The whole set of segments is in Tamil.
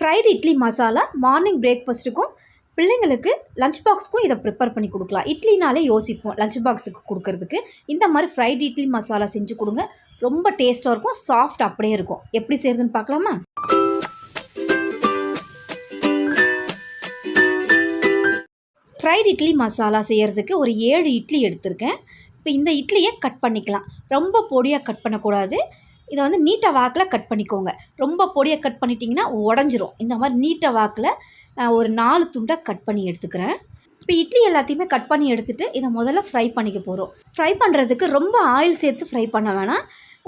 ஃப்ரைடு இட்லி மசாலா மார்னிங் பிரேக்ஃபாஸ்ட்டுக்கும் பிள்ளைங்களுக்கு லஞ்ச் பாக்ஸுக்கும் இதை ப்ரிப்பேர் பண்ணி கொடுக்கலாம். இட்லினாலே யோசிப்போம் லஞ்ச் பாக்ஸுக்கு கொடுக்கறதுக்கு. இந்த மாதிரி ஃப்ரைடு இட்லி மசாலா செஞ்சு கொடுங்க. ரொம்ப டேஸ்ட்டாக இருக்கும், சாஃப்ட் அப்படியே இருக்கும். எப்படி செய்கிறதுன்னு பார்க்கலாமா? ஃப்ரைடு இட்லி மசாலா செய்கிறதுக்கு ஒரு 7 இட்லி எடுத்திருக்கேன். இப்போ இந்த இட்லியை கட் பண்ணிக்கலாம். ரொம்ப பொடியாக கட் பண்ணக்கூடாது. இதை வந்து நீட்டை வாக்கில் கட் பண்ணிக்கோங்க. ரொம்ப பொடியாக கட் பண்ணிட்டிங்கன்னா உடஞ்சிரும். இந்த மாதிரி நீட்டை வாக்கில் ஒரு 4 துண்டை கட் பண்ணி எடுத்துக்கிறேன். இப்போ இட்லி எல்லாத்தையுமே கட் பண்ணி எடுத்துகிட்டு இதை முதல்ல ஃப்ரை பண்ணிக்க போகிறோம். ஃப்ரை பண்ணுறதுக்கு ரொம்ப ஆயில் சேர்த்து ஃப்ரை பண்ண வேணாம்.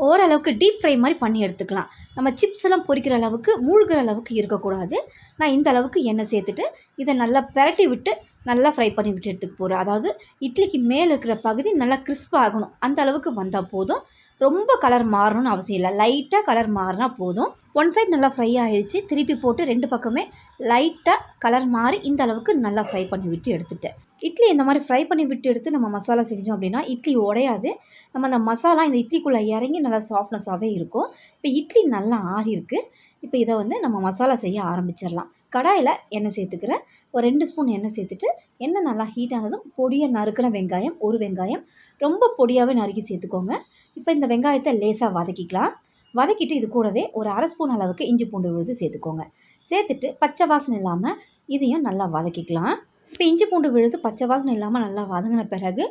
ஓரளவுக்கு டீப் ஃப்ரை மாதிரி பண்ணி எடுத்துக்கலாம். நம்ம சிப்ஸ் எல்லாம் பொரிக்கிற அளவுக்கு மூழ்கிற அளவுக்கு இருக்கக்கூடாது. நான் இந்த அளவுக்கு எண்ணெய் சேர்த்துட்டு இதை நல்லா பெரட்டி விட்டு நல்லா ஃப்ரை பண்ணி விட்டு எடுத்துக்க போகிறேன். அதாவது இட்லிக்கு மேலே இருக்கிற பகுதி நல்லா கிறிஸ்பாக ஆகணும். அந்த அளவுக்கு வந்தால் போதும். ரொம்ப கலர் மாறணும்னு அவசியம் இல்லை. லைட்டாக கலர் மாறினா போதும். ஒன் சைட் நல்லா ஃப்ரை ஆகிடுச்சு. திருப்பி போட்டு 2 பக்கமே லைட்டாக கலர் மாறி இந்த அளவுக்கு நல்லா ஃப்ரை பண்ணி விட்டு எடுத்துட்டேன். இட்லி இந்த மாதிரி ஃப்ரை பண்ணி விட்டு எடுத்து நம்ம மசாலா செஞ்சோம் அப்படின்னா இட்லி உடையாது. நம்ம அந்த மசாலா இந்த இட்லிக்குள்ளே இறங்கி நல்லா சாஃப்ட்னஸாகவே இருக்கும். இப்போ இட்லி நல்லா ஆறிருக்கு. இப்போ இதை வந்து நம்ம மசாலா செய்ய ஆரம்பிச்சிடலாம். கடாயில் எண்ணெய் சேர்த்துக்கிறேன். ஒரு 2 ஸ்பூன் எண்ணெய் சேர்த்துட்டு எண்ணெய் நல்லா ஹீட் ஆனதும் பொடியாக நறுக்கின வெங்காயம், ஒரு வெங்காயம் ரொம்ப பொடியாகவே நறுக்கி சேர்த்துக்கோங்க. இப்போ இந்த வெங்காயத்தை லேசாக வதக்கிக்கலாம். வதக்கிட்டு இது கூடவே ஒரு 1/2 ஸ்பூன் அளவுக்கு இஞ்சி பூண்டு விழுது சேர்த்துக்கோங்க. சேர்த்துட்டு பச்சை வாசனை இல்லாமல் இதையும் நல்லா வதக்கிக்கலாம். இப்போ இஞ்சி பூண்டு விழுது பச்சை வாசனை இல்லாமல் நல்லா வதங்கின பிறகு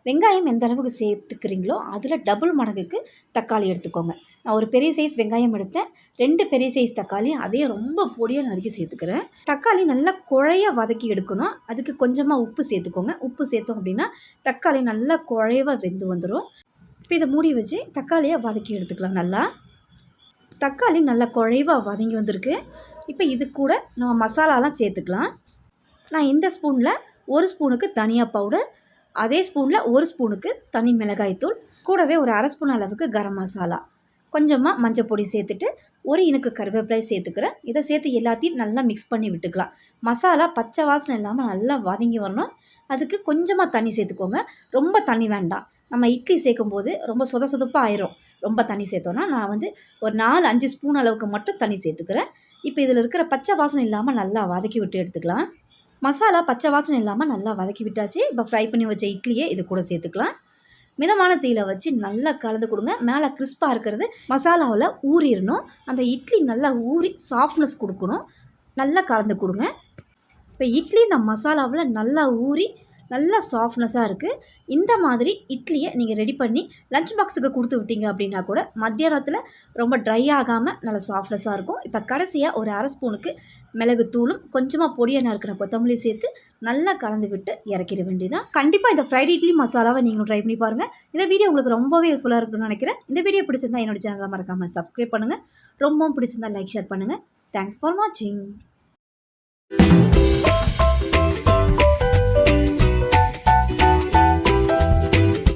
வெங்காயம் எந்த அளவுக்கு சேர்த்துக்கிறீங்களோ அதில் டபுள் மடங்குக்கு தக்காளி எடுத்துக்கோங்க. நான் ஒரு பெரிய சைஸ் வெங்காயம் எடுத்தேன். 2 பெரிய சைஸ் தக்காளி அதையும் ரொம்ப பொடியாக நறுக்கி சேர்த்துக்கிறேன். தக்காளி நல்லா குழைய வதக்கி எடுக்கணும். அதுக்கு கொஞ்சமாக உப்பு சேர்த்துக்கோங்க. உப்பு சேர்த்தோம் அப்படின்னா தக்காளி நல்லா குழைவாக வெந்து வந்துடும். இப்போ இதை மூடி வச்சு தக்காளியை வதக்கி எடுத்துக்கலாம். நல்லா தக்காளி நல்லா குழைவாக வதங்கி வந்திருக்கு. இப்போ இது கூட நம்ம மசாலாலாம் சேர்த்துக்கலாம். நான் இந்த ஸ்பூனில் 1 ஸ்பூனுக்கு தனியா பவுடர், அதே ஸ்பூனில் 1 ஸ்பூனுக்கு தனி மிளகாய்த்தூள், கூடவே ஒரு 1/2 ஸ்பூன் அளவுக்கு கரம் மசாலா, கொஞ்சமாக மஞ்சள் பொடி சேர்த்துட்டு ஒரு இனுக்கு கருவேப்பிலை சேர்த்துக்கிறேன். இதை சேர்த்து எல்லாத்தையும் நல்லா மிக்ஸ் பண்ணி விட்டுக்கலாம். மசாலா பச்சை வாசனை இல்லாமல் நல்லா வதங்கி வரணும். அதுக்கு கொஞ்சமாக தண்ணி சேர்த்துக்கோங்க. ரொம்ப தண்ணி வேண்டாம். நம்ம இட்லி சேர்க்கும் போது ரொம்ப சொதப்பாக ஆயிரும். ரொம்ப தண்ணி சேர்த்தோன்னா நான் வந்து ஒரு 4-5 ஸ்பூன் அளவுக்கு மட்டும் தண்ணி சேர்த்துக்கிறேன். இப்போ இதில் இருக்கிற பச்சை வாசனை இல்லாமல் நல்லா வதக்கி விட்டு எடுத்துக்கலாம். மசாலா பச்சை வாசனை இல்லாமல் நல்லா வதக்கி விட்டாச்சு. இப்போ ஃப்ரை பண்ணி வச்ச இட்லியை இது கூட சேர்த்துக்கலாம். மிதமான தீயில வச்சு நல்லா கலந்து கொடுங்க. மேலே கிறிஸ்பாக இருக்கிறது மசாலாவில் ஊறிடணும். அந்த இட்லி நல்லா ஊறி சாஃப்ட்னஸ் கொடுக்கணும். நல்லா கலந்து கொடுங்க. இப்போ இட்லி இந்த மசாலாவில் நல்லா ஊறி நல்லா சாஃப்ட்னஸாக இருக்குது. இந்த மாதிரி இட்லியை நீங்கள் ரெடி பண்ணி லஞ்ச் பாக்ஸுக்கு கொடுத்து விட்டீங்க அப்படின்னா கூட மத்தியானத்தில் ரொம்ப ட்ரை ஆகாமல் நல்லா சாஃப்ட்னஸாக இருக்கும். இப்போ கடைசியாக ஒரு 1/2 ஸ்பூனுக்கு மிளகுத்தூளும் கொஞ்சமாக பொடியாக நறுக்கின கொத்தமல்லி சேர்த்து நல்லா கலந்து விட்டு இறக்கிட வேண்டியதான். கண்டிப்பாக இந்த ஃப்ரைடு இட்லி மசாலாவை நீங்களும் ட்ரை பண்ணி பாருங்கள். இந்த வீடியோ உங்களுக்கு ரொம்பவே யூஸ்ஃபுல்லாக இருக்குன்னு நினைக்கிறேன். இந்த வீடியோ பிடிச்சிருந்தா என்னோட சேனலை மறக்காமல் சப்ஸ்கிரைப் பண்ணுங்கள். ரொம்பவும் பிடிச்சிருந்தா லைக் ஷேர் பண்ணுங்கள். தேங்க்ஸ் ஃபார் வாட்சிங்.